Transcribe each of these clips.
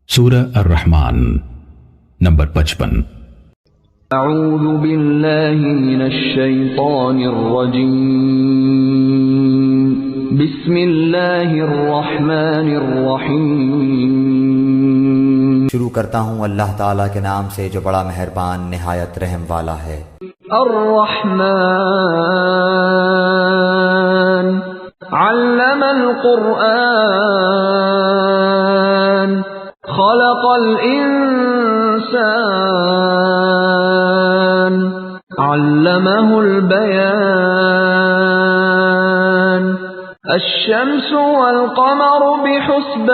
سورہ الرحمن نمبر 55۔ اعوذ باللہ من الشیطان الرجیم، بسم اللہ الرحمن الرحیم۔ شروع کرتا ہوں اللہ تعالیٰ کے نام سے جو بڑا مہربان نہایت رحم والا ہے۔ الرحمن علم القرآن خلق الانسان علمه البيان الشمس والقمر بحسبان۔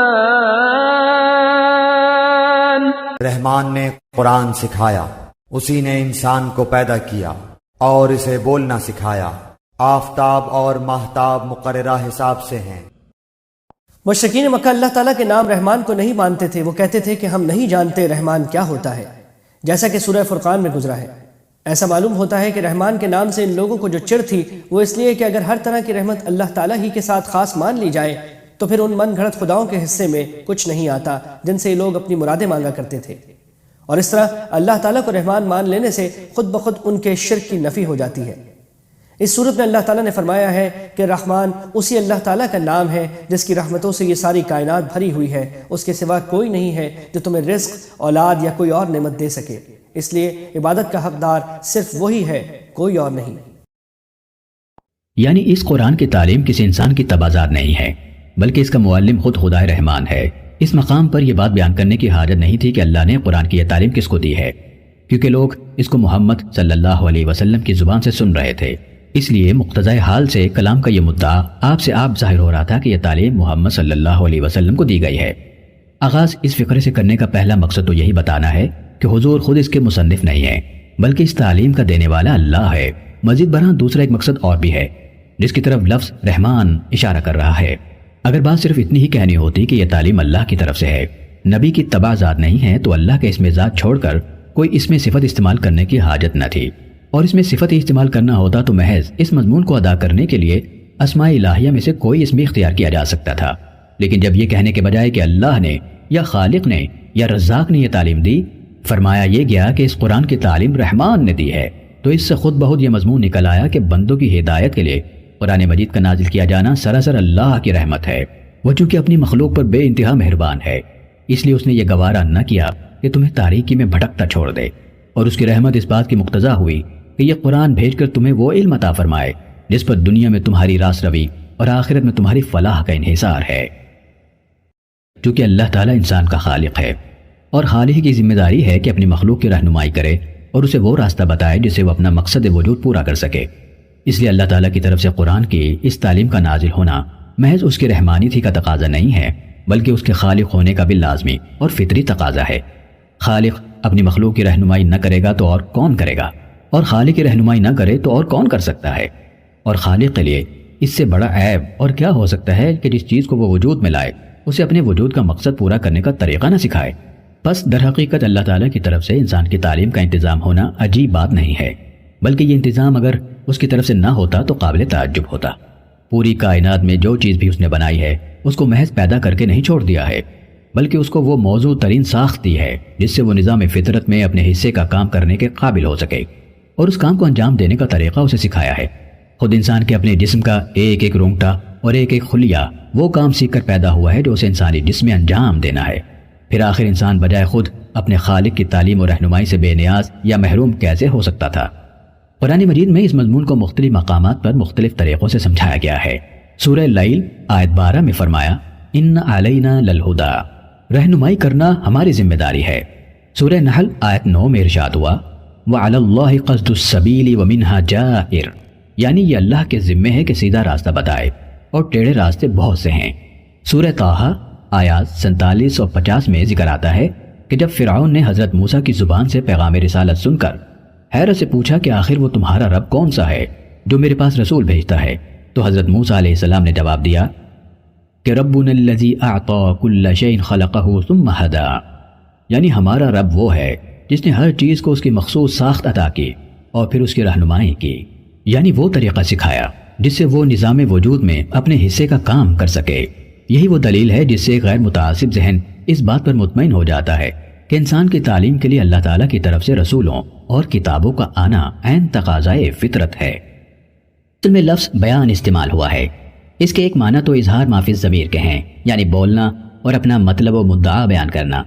رحمان نے قرآن سکھایا، اسی نے انسان کو پیدا کیا اور اسے بولنا سکھایا۔ آفتاب اور ماہتاب مقررہ حساب سے ہیں۔ مشرکین مکہ اللہ تعالیٰ کے نام رحمان کو نہیں مانتے تھے۔ وہ کہتے تھے کہ ہم نہیں جانتے رحمان کیا ہوتا ہے، جیسا کہ سورہ فرقان میں گزرا ہے۔ ایسا معلوم ہوتا ہے کہ رحمان کے نام سے ان لوگوں کو جو چڑ تھی وہ اس لیے کہ اگر ہر طرح کی رحمت اللہ تعالیٰ ہی کے ساتھ خاص مان لی جائے تو پھر ان من گھڑت خداؤں کے حصے میں کچھ نہیں آتا جن سے یہ لوگ اپنی مرادیں مانگا کرتے تھے، اور اس طرح اللہ تعالیٰ کو رحمان مان لینے سے خود بخود ان کے شرک کی نفی ہو جاتی ہے۔ اس صورت میں اللہ تعالیٰ نے فرمایا ہے کہ رحمان اسی اللہ تعالیٰ کا نام ہے جس کی رحمتوں سے یہ ساری کائنات بھری ہوئی ہے۔ اس کے سوا کوئی نہیں ہے جو تمہیں رزق، اولاد یا کوئی اور نعمت دے سکے، اس لیے عبادت کا حقدار صرف وہی ہے، کوئی اور نہیں۔ یعنی اس قرآن کی تعلیم کسی انسان کی تبازار نہیں ہے، بلکہ اس کا معلم خود خدائے رحمان ہے۔ اس مقام پر یہ بات بیان کرنے کی حاجت نہیں تھی کہ اللہ نے قرآن کی یہ تعلیم کس کو دی ہے، کیونکہ لوگ اس کو محمد صلی اللہ علیہ وسلم کی زبان سے سن رہے تھے۔ اس لیے مقتضائے حال سے کلام کا یہ مدعا آپ سے آپ ظاہر ہو رہا تھا کہ یہ تعلیم محمد صلی اللہ علیہ وسلم کو دی گئی ہے۔ آغاز اس فقرے سے کرنے کا پہلا مقصد تو یہی بتانا ہے کہ حضور خود اس کے مصنف نہیں ہیں، بلکہ اس تعلیم کا دینے والا اللہ ہے۔ مزید برآں دوسرا ایک مقصد اور بھی ہے جس کی طرف لفظ رحمان اشارہ کر رہا ہے۔ اگر بات صرف اتنی ہی کہنی ہوتی کہ یہ تعلیم اللہ کی طرف سے ہے، نبی کی تبع ذات نہیں ہے، تو اللہ کے اسم ذات چھوڑ کر کوئی اس میں صفت استعمال کرنے کی حاجت نہ تھی، اور اس میں صفت ہی استعمال کرنا ہوتا تو محض اس مضمون کو ادا کرنے کے لیے اسماء الہیہ میں سے کوئی اسم اختیار کیا جا سکتا تھا۔ لیکن جب یہ کہنے کے بجائے کہ اللہ نے یا خالق نے یا رزاق نے یہ تعلیم دی، فرمایا یہ گیا کہ اس قرآن کی تعلیم رحمان نے دی ہے، تو اس سے خود بہت یہ مضمون نکل آیا کہ بندوں کی ہدایت کے لیے قرآن مجید کا نازل کیا جانا سراسر اللہ کی رحمت ہے۔ وہ چونکہ اپنی مخلوق پر بے انتہا مہربان ہے، اس لیے اس نے یہ گوارا نہ کیا کہ تمہیں تاریکی میں بھٹکتا چھوڑ دے، اور اس کی رحمت اس بات کی مقتضا ہوئی کہ یہ قرآن بھیج کر تمہیں وہ علم عطا فرمائے جس پر دنیا میں تمہاری راست روی اور آخرت میں تمہاری فلاح کا انحصار ہے۔ چونکہ اللہ تعالیٰ انسان کا خالق ہے، اور خالق کی ذمہ داری ہے کہ اپنی مخلوق کی رہنمائی کرے اور اسے وہ راستہ بتائے جسے وہ اپنا مقصد وجود پورا کر سکے۔ اس لیے اللہ تعالیٰ کی طرف سے قرآن کی اس تعلیم کا نازل ہونا محض اس کی رحمانیت کا تقاضا نہیں ہے، بلکہ اس کے خالق ہونے کا بھی لازمی اور فطری تقاضا ہے۔ خالق اپنی مخلوق کی رہنمائی نہ کرے گا تو اور کون کرے گا، اور خالق کی رہنمائی نہ کرے تو اور کون کر سکتا ہے؟ اور خالق کے لیے اس سے بڑا عیب اور کیا ہو سکتا ہے کہ جس چیز کو وہ وجود میں لائے اسے اپنے وجود کا مقصد پورا کرنے کا طریقہ نہ سکھائے۔ پس در حقیقت اللہ تعالیٰ کی طرف سے انسان کی تعلیم کا انتظام ہونا عجیب بات نہیں ہے، بلکہ یہ انتظام اگر اس کی طرف سے نہ ہوتا تو قابل تعجب ہوتا۔ پوری کائنات میں جو چیز بھی اس نے بنائی ہے اس کو محض پیدا کر کے نہیں چھوڑ دیا ہے، بلکہ اس کو وہ موضوع ترین ساخت دی ہے جس سے وہ نظام فطرت میں اپنے حصے کا کام کرنے کے قابل ہو سکے، اور اس کام کو انجام دینے کا طریقہ اسے سکھایا ہے۔ خود انسان کے اپنے جسم کا ایک ایک رونگٹا اور ایک ایک خلیہ وہ کام سیکھ کر پیدا ہوا ہے جو اسے انسانی جسم میں انجام دینا ہے۔ پھر آخر انسان بجائے خود اپنے خالق کی تعلیم و رہنمائی سے بے نیاز یا محروم کیسے ہو سکتا تھا؟ قرآن مجید میں اس مضمون کو مختلف مقامات پر مختلف طریقوں سے سمجھایا گیا ہے۔ سورہ لیل آیت 12 میں فرمایا ان علینا للہدی، رہنمائی کرنا ہماری ذمہ داری ہے۔ سورہ نحل آیت 9 میں ارشاد ہوا وَعَلَى اللَّهِ قَصْدُ السَّبِيلِ وَمِنْهَا جَائِرٌ، یعنی یہ اللہ کے ذمے ہے کہ سیدھا راستہ بتائے، اور ٹیڑھے راستے بہت سے ہیں۔ سورہ طٰہٰ آیات 47 اور 50 میں ذکر آتا ہے کہ جب فرعون نے حضرت موسیٰ کی زبان سے پیغام رسالت سن کر حیرت سے پوچھا کہ آخر وہ تمہارا رب کون سا ہے جو میرے پاس رسول بھیجتا ہے، تو حضرت موسیٰ علیہ السلام نے جواب دیا کہ ربنا الذی اعطی کل شیء خلقہ ثم ہدی، یعنی ہمارا رب وہ ہے جس نے ہر چیز کو اس کی مخصوص ساخت عطا کی اور پھر اس کی رہنمائی کی، یعنی وہ طریقہ سکھایا جس سے وہ نظام وجود میں اپنے حصے کا کام کر سکے۔ یہی وہ دلیل ہے جس سے غیر متعصب ذہن اس بات پر مطمئن ہو جاتا ہے کہ انسان کی تعلیم کے لیے اللہ تعالیٰ کی طرف سے رسولوں اور کتابوں کا آنا عین تقاضائے فطرت ہے۔ اصل میں لفظ بیان استعمال ہوا ہے، اس کے ایک معنی تو اظہار ما فی الضمیر کے ہیں، یعنی بولنا اور اپنا مطلب و مدعا بیان کرنا،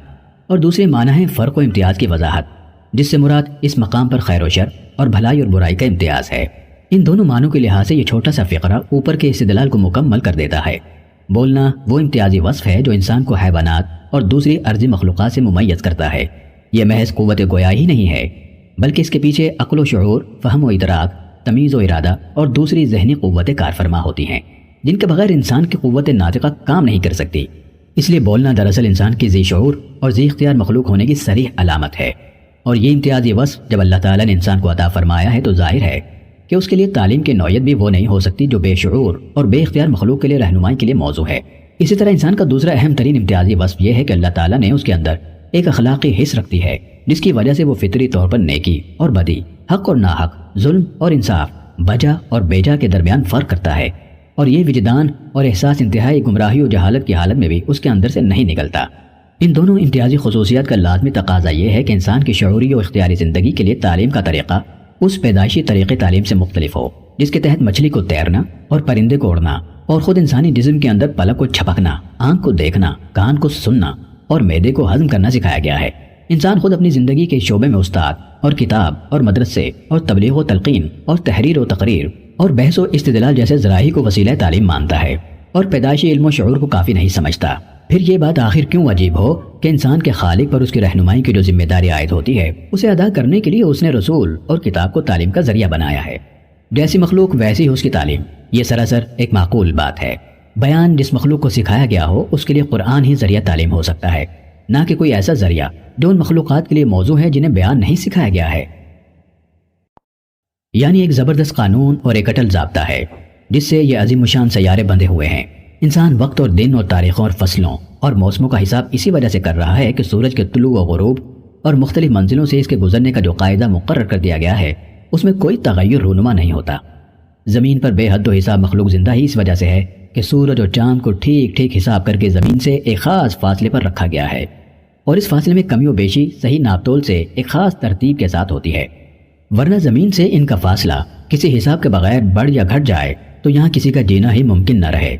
اور دوسرے معنی ہے فرق و امتیاز کی وضاحت، جس سے مراد اس مقام پر خیر و شر اور بھلائی اور برائی کا امتیاز ہے۔ ان دونوں معنوں کے لحاظ سے یہ چھوٹا سا فقرہ اوپر کے استدلال کو مکمل کر دیتا ہے۔ بولنا وہ امتیازی وصف ہے جو انسان کو حیوانات اور دوسری ارضی مخلوقات سے ممیز کرتا ہے۔ یہ محض قوت گویا ہی نہیں ہے، بلکہ اس کے پیچھے عقل و شعور، فہم و ادراک، تمیز و ارادہ اور دوسری ذہنی قوتیں کار فرما ہوتی ہیں، جن کے بغیر انسان کی قوت ناطقہ کام نہیں کر سکتی۔ اس لیے بولنا دراصل انسان کی ذی شعور اور ذی اختیار مخلوق ہونے کی صریح علامت ہے، اور یہ امتیازی وصف جب اللہ تعالیٰ نے انسان کو عطا فرمایا ہے تو ظاہر ہے کہ اس کے لیے تعلیم کی نوعیت بھی وہ نہیں ہو سکتی جو بے شعور اور بے اختیار مخلوق کے لیے رہنمائی کے لیے موضوع ہے۔ اسی طرح انسان کا دوسرا اہم ترین امتیازی وصف یہ ہے کہ اللہ تعالیٰ نے اس کے اندر ایک اخلاقی حس رکھتی ہے، جس کی وجہ سے وہ فطری طور پر نیکی اور بدی، حق اور ناحق، ظلم اور انصاف، بجا اور بیجا کے درمیان فرق کرتا ہے، اور یہ وجدان اور احساس انتہائی گمراہی و جہالت کی حالت میں بھی اس کے اندر سے نہیں نکلتا۔ ان دونوں امتیازی خصوصیات کا لازمی تقاضا یہ ہے کہ انسان کی شعوری و اختیاری زندگی کے لیے تعلیم کا طریقہ اس پیدائشی طریقے تعلیم سے مختلف ہو جس کے تحت مچھلی کو تیرنا اور پرندے کو اڑنا اور خود انسانی جسم کے اندر پلک کو چھپکنا، آنکھ کو دیکھنا، کان کو سننا اور معدے کو ہضم کرنا سکھایا گیا ہے۔ انسان خود اپنی زندگی کے شعبے میں استاد اور کتاب اور مدرسے اور تبلیغ و تلقین اور تحریر و تقریر اور بحث و استدلال جیسے ذرائع کو وسیلہ تعلیم مانتا ہے، اور پیدائشی علم و شعور کو کافی نہیں سمجھتا۔ پھر یہ بات آخر کیوں عجیب ہو کہ انسان کے خالق پر اس کی رہنمائی کی جو ذمہ داری عائد ہوتی ہے اسے ادا کرنے کے لیے اس نے رسول اور کتاب کو تعلیم کا ذریعہ بنایا ہے۔ جیسی مخلوق ویسی ہی اس کی تعلیم، یہ سراسر ایک معقول بات ہے۔ بیان جس مخلوق کو سکھایا گیا ہو اس کے لیے قرآن ہی ذریعہ تعلیم ہو سکتا ہے، نہ کہ کوئی ایسا ذریعہ جو ان مخلوقات کے لیے موضوع ہے جنہیں بیان نہیں سکھایا گیا ہے۔ یعنی ایک زبردست قانون اور ایک اٹل ضابطہ ہے جس سے یہ عظیم الشان سیارے بندھے ہوئے ہیں۔ انسان وقت اور دن اور تاریخوں اور فصلوں اور موسموں کا حساب اسی وجہ سے کر رہا ہے کہ سورج کے طلوع و غروب اور مختلف منزلوں سے اس کے گزرنے کا جو قاعدہ مقرر کر دیا گیا ہے اس میں کوئی تغیر رونما نہیں ہوتا۔ زمین پر بے حد و حساب مخلوق زندہ ہی اس وجہ سے ہے کہ سورج اور چاند کو ٹھیک ٹھیک حساب کر کے زمین سے ایک خاص فاصلے پر رکھا گیا ہے، اور اس فاصلے میں کمی و بیشی صحیح ناپ تول سے ایک خاص ترتیب کے ساتھ ہوتی ہے، ورنہ زمین سے ان کا فاصلہ کسی حساب کے بغیر بڑھ یا گھٹ جائے تو یہاں کسی کا جینا ہی ممکن نہ رہے۔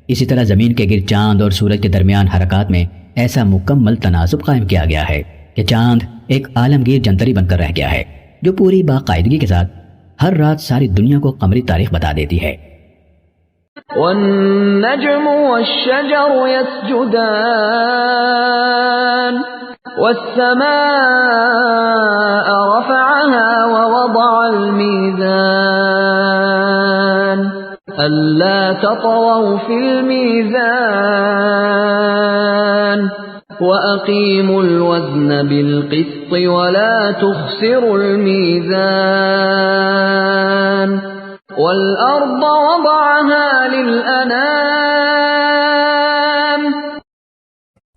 اسی طرح زمین کے گرد چاند اور سورج کے درمیان حرکات میں ایسا مکمل تناسب قائم کیا گیا ہے کہ چاند ایک عالمگیر جنتری بن کر رہ گیا ہے جو پوری باقاعدگی کے ساتھ ہر رات ساری دنیا کو قمری تاریخ بتا دیتی ہے۔ والنجم والشجر يسجدان والسماء رفعها ووضع الميزان ألا تطغوا في الميزان وأقيموا الوزن بالقسط ولا تخسروا الميزان والأرض وضعها للأنام۔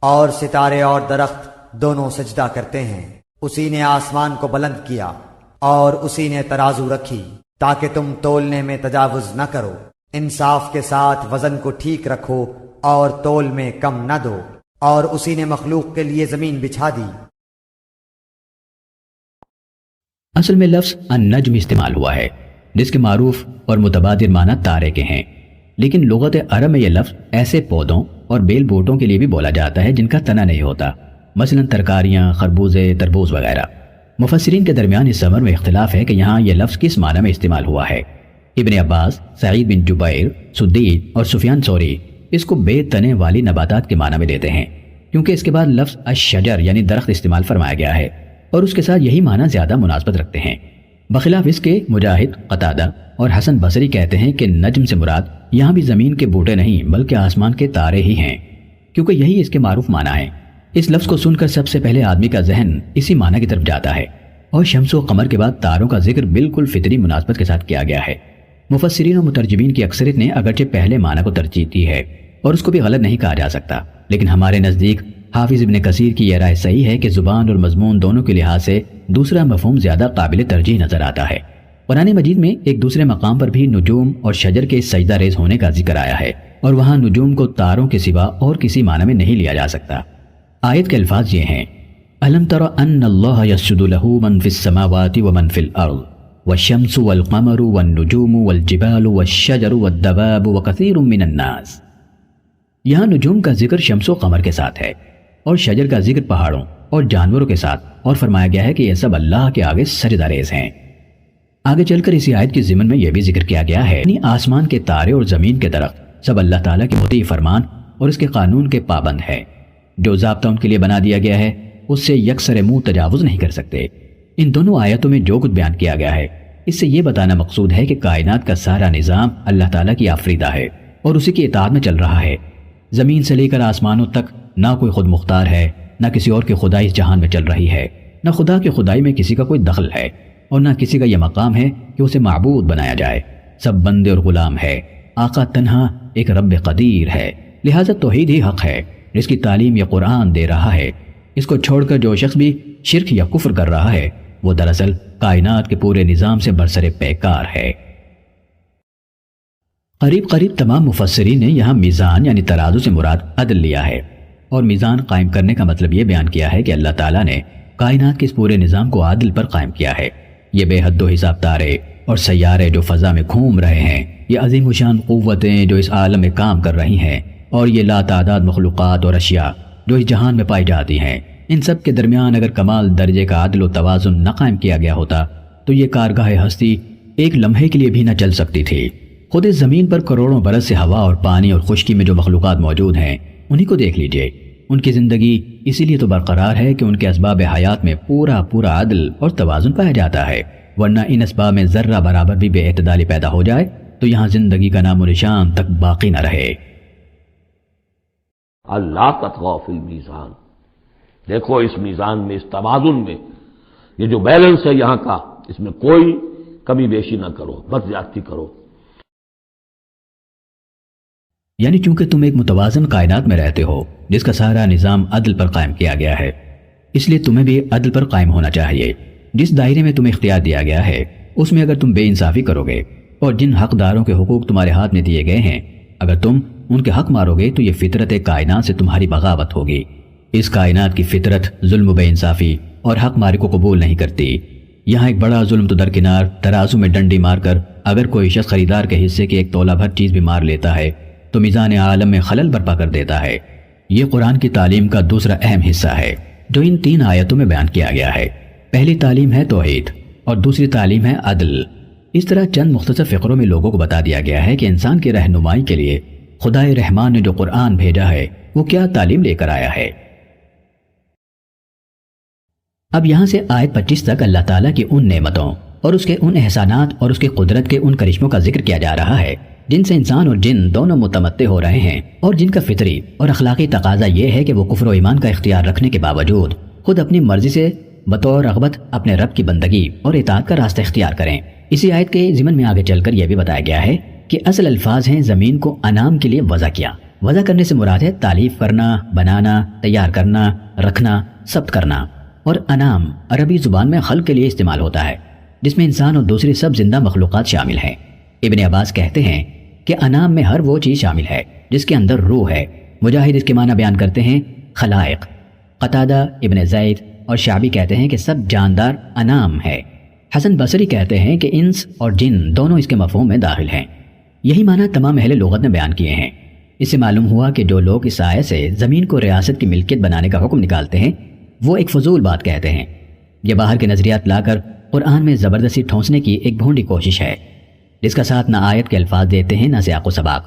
اور ستارے اور درخت دونوں سجدہ کرتے ہیں، اسی نے آسمان کو بلند کیا اور اسی نے ترازو رکھی تاکہ تم تولنے میں تجاوز نہ کرو، انصاف کے ساتھ وزن کو ٹھیک رکھو اور تول میں کم نہ دو، اور اسی نے مخلوق کے لیے زمین بچھا دی۔ اصل میں لفظ النجم استعمال ہوا ہے جس کے معروف اور متبادر معنی تارے کے ہیں، لیکن لغت عرب میں یہ لفظ ایسے پودوں اور بیل بوٹوں کے لیے بھی بولا جاتا ہے جن کا تنا نہیں ہوتا، مثلا ترکاریاں، خربوزے، تربوز وغیرہ۔ مفسرین کے درمیان اس امر میں اختلاف ہے کہ یہاں یہ لفظ کس معنی میں استعمال ہوا ہے۔ ابن عباس، سعید بن جبیر، سدید اور سفیان ثوری اس کو بے تنے والی نباتات کے معنی میں لیتے ہیں، کیونکہ اس کے بعد لفظ الشجر یعنی درخت استعمال فرمایا گیا ہے اور اس کے ساتھ یہی معنی زیادہ مناسبت رکھتے ہیں۔ بخلاف اس کے مجاہد، قتادہ اور حسن بصری کہتے ہیں کہ نجم سے مراد یہاں بھی زمین کے بوٹے نہیں بلکہ آسمان کے تارے ہی ہیں، کیونکہ یہی اس کے معروف معنی ہے۔ اس لفظ کو سن کر سب سے پہلے آدمی کا ذہن اسی معنی کی طرف جاتا ہے، اور شمس و قمر کے بعد تاروں کا ذکر بالکل فطری مناسبت کے ساتھ کیا گیا ہے۔ مفسرین و مترجمین کی اکثریت نے اگرچہ پہلے معنی کو ترجیح دی ہے اور اس کو بھی غلط نہیں کہا جا سکتا، لیکن ہمارے نزدیک حافظ ابن کثیر کی یہ رائے صحیح ہے کہ زبان اور مضمون دونوں کے لحاظ سے دوسرا مفہوم زیادہ قابل ترجیح نظر آتا ہے۔ قرآن مجید میں ایک دوسرے مقام پر بھی نجوم اور شجر کے سجدہ ریز ہونے کا ذکر آیا ہے، اور وہاں نجوم کو تاروں کے سوا اور کسی معنی میں نہیں لیا جا سکتا۔ آیت کے الفاظ یہ ہیں: الم تر ان اللہ یسجد لہ من فی السماوات ومن فی الارض والشمس والقمر والنجوم والجبال والشجر والدواب وکثیر من الناس۔ یہاں نجوم کا ذکر شمس و قمر کے ساتھ ہے اور شجر کا ذکر پہاڑوں اور جانوروں کے ساتھ، اور فرمایا گیا ہے کہ یہ سب اللہ کے آگے سجدہ ریز ہیں۔ آگے چل کر اسی آیت کی ضمن میں یہ بھی ذکر کیا گیا ہے یعنی آسمان کے تارے اور زمین کے درخت سب اللہ تعالیٰ کے مطیع فرمان اور اس کے قانون کے پابند ہے۔ جو ضابطہ ان کے لیے بنا دیا گیا ہے اس سے یکسر منہ تجاوز نہیں کر سکتے۔ ان دونوں آیتوں میں جو کچھ بیان کیا گیا ہے اس سے یہ بتانا مقصود ہے کہ کائنات کا سارا نظام اللہ تعالیٰ کی آفریدہ ہے اور اسی کی اطاعت میں چل رہا ہے۔ زمین سے لے کر آسمانوں تک نہ کوئی خود مختار ہے، نہ کسی اور کی خدائی اس جہان میں چل رہی ہے، نہ خدا کی خدائی میں کسی کا کوئی دخل ہے، اور نہ کسی کا یہ مقام ہے کہ اسے معبود بنایا جائے۔ سب بندے اور غلام ہے۔ آقا تنہا ایک رب قدیر ہے، لہٰذا توحید ہی حق ہے جس کی تعلیم یہ قرآن دے رہا ہے۔ اس کو چھوڑ کر جو شخص بھی شرک یا کفر کر رہا ہے وہ دراصل کائنات کے پورے نظام سے برسر پیکار ہے۔ قریب تمام مفسرین نے یہاں میزان یعنی ترازو سے مراد عدل لیا ہے، اور میزان قائم کرنے کا مطلب یہ بیان کیا ہے کہ اللہ تعالیٰ نے کائنات کے اس پورے نظام کو عادل پر قائم کیا ہے۔ یہ بے حد و حساب تارے اور سیارے جو فضا میں گھوم رہے ہیں، یہ عظیم شان قوتیں جو اس عالم میں کام کر رہی ہیں، اور یہ لاتعداد مخلوقات اور اشیاء جو اس جہان میں پائی جاتی ہیں، ان سب کے درمیان اگر کمال درجے کا عدل و توازن نہ قائم کیا گیا ہوتا تو یہ کارگاہ ہستی ایک لمحے کے لیے بھی نہ چل سکتی تھی۔ خود اس زمین پر کروڑوں برس سے ہوا اور پانی اور خشکی میں جو مخلوقات موجود ہیں انہی کو دیکھ لیجئے۔ ان کی زندگی اسی لیے تو برقرار ہے کہ ان کے اسباب حیات میں پورا عدل اور توازن پایا جاتا ہے، ورنہ ان اسباب میں ذرہ برابر بھی بے اعتدالی پیدا ہو جائے تو یہاں زندگی کا نام و نشان تک باقی نہ رہے۔ اللہ تطغوا فی المیزان، دیکھو اس میزان میں، اس توازن میں، یہ جو بیلنس ہے یہاں کا، اس میں کوئی کمی بیشی نہ کرو، بد زیادتی کرو۔ یعنی چونکہ تم ایک متوازن کائنات میں رہتے ہو جس کا سارا نظام عدل پر قائم کیا گیا ہے، اس لیے تمہیں بھی عدل پر قائم ہونا چاہیے۔ جس دائرے میں تمہیں اختیار دیا گیا ہے اس میں اگر تم بے انصافی کرو گے اور جن حقداروں کے حقوق تمہارے ہاتھ میں دیے گئے ہیں اگر تم ان کے حق مارو گے تو یہ فطرت کائنات سے تمہاری بغاوت ہوگی۔ اس کائنات کی فطرت ظلم و بے انصافی اور حق ماری کو قبول نہیں کرتی۔ یہاں ایک بڑا ظلم تو درکنار، ترازو میں ڈنڈی مار کر اگر کوئی شخص خریدار کے حصے کی ایک تولہ بھر چیز بھی مار لیتا ہے تو میزان عالم میں خلل برپا کر دیتا ہے۔ یہ قرآن کی تعلیم کا دوسرا اہم حصہ ہے جو ان 3 آیتوں میں بیان کیا گیا ہے۔ پہلی تعلیم ہے توحید اور دوسری تعلیم ہے عدل۔ اس طرح چند مختصر فقروں میں لوگوں کو بتا دیا گیا ہے کہ انسان کی رہنمائی کے لیے خدائے رحمان نے جو قرآن بھیجا ہے وہ کیا تعلیم لے کر آیا ہے۔ اب یہاں سے آیت 25 تک اللہ تعالیٰ کی ان نعمتوں اور اس کے ان احسانات اور اس کی قدرت کے ان کرشموں کا ذکر کیا جا رہا ہے جن سے انسان اور جن دونوں متمتع ہو رہے ہیں، اور جن کا فطری اور اخلاقی تقاضا یہ ہے کہ وہ کفر و ایمان کا اختیار رکھنے کے باوجود خود اپنی مرضی سے بطور رغبت اپنے رب کی بندگی اور اطاعت کا راستہ اختیار کریں۔ اسی آیت کے ضمن میں آگے چل کر یہ بھی بتایا گیا ہے کہ اصل الفاظ ہیں زمین کو انعام کے لیے وضع کیا۔ وضع کرنے سے مراد ہے تالیف کرنا، بنانا، تیار کرنا، رکھنا، ضبط کرنا۔ اور انعام عربی زبان میں خلق کے لیے استعمال ہوتا ہے جس میں انسان اور دوسری سب زندہ مخلوقات شامل ہیں۔ ابن عباس کہتے ہیں کہ انعام میں ہر وہ چیز شامل ہے جس کے اندر روح ہے۔ مجاہد اس کے معنی بیان کرتے ہیں خلائق۔ قتادہ، ابن زید اور شعبی کہتے ہیں کہ سب جاندار انعام ہے۔ حسن بصری کہتے ہیں کہ انس اور جن دونوں اس کے مفہوم میں داخل ہیں۔ یہی معنی تمام اہل لغت نے بیان کیے ہیں۔ اس سے معلوم ہوا کہ جو لوگ اس آیت سے زمین کو ریاست کی ملکیت بنانے کا حکم نکالتے ہیں وہ ایک فضول بات کہتے ہیں۔ یہ باہر کے نظریات لا کر قرآن میں زبردستی ٹھونسنے کی ایک بھونڈی کوشش ہے جس کا ساتھ نہ آیت کے الفاظ دیتے ہیں نہ سیاق و سباق۔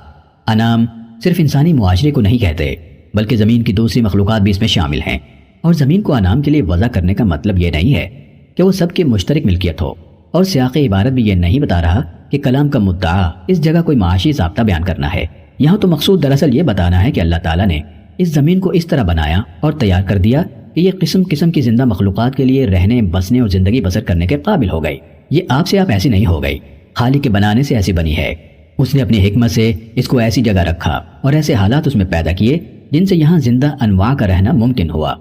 انعام صرف انسانی معاشرے کو نہیں کہتے بلکہ زمین کی دوسری مخلوقات بھی اس میں شامل ہیں، اور زمین کو انعام کے لیے وضع کرنے کا مطلب یہ نہیں ہے کہ وہ سب کی مشترک ملکیت ہو، اور سیاق عبارت بھی یہ نہیں بتا رہا کہ کلام کا مدعا اس جگہ کوئی معاشی ضابطہ بیان کرنا ہے۔ یہاں تو مقصود دراصل یہ بتانا ہے کہ اللہ تعالیٰ نے اس زمین کو اس طرح بنایا اور تیار کر دیا کہ یہ قسم قسم کی زندہ مخلوقات کے لیے رہنے، بسنے اور زندگی بسر کرنے کے قابل ہو گئی۔ یہ آپ سے آپ ایسی نہیں ہو گئی، خالق کے بنانے سے ایسی بنی ہے۔ اس نے اپنی حکمت سے اس کو ایسی جگہ رکھا اور ایسے حالات اس میں پیدا کیے جن سے یہاں زندہ انواع کا رہنا ممکن ہوا۔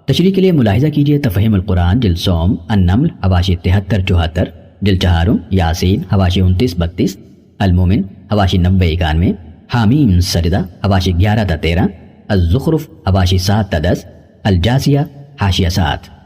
تشریح کے لیے ملاحظہ کیجیے تفہیم القرآن جلد سوم، النمل حواشی 73-74، جلد چہارم یاسین حواشی 29-32، المومن حواشی 90-91، حامیم سجدہ حواشی 11-13، الزخرف حواشی 7-10، الجاسیہ حاشیہ 7۔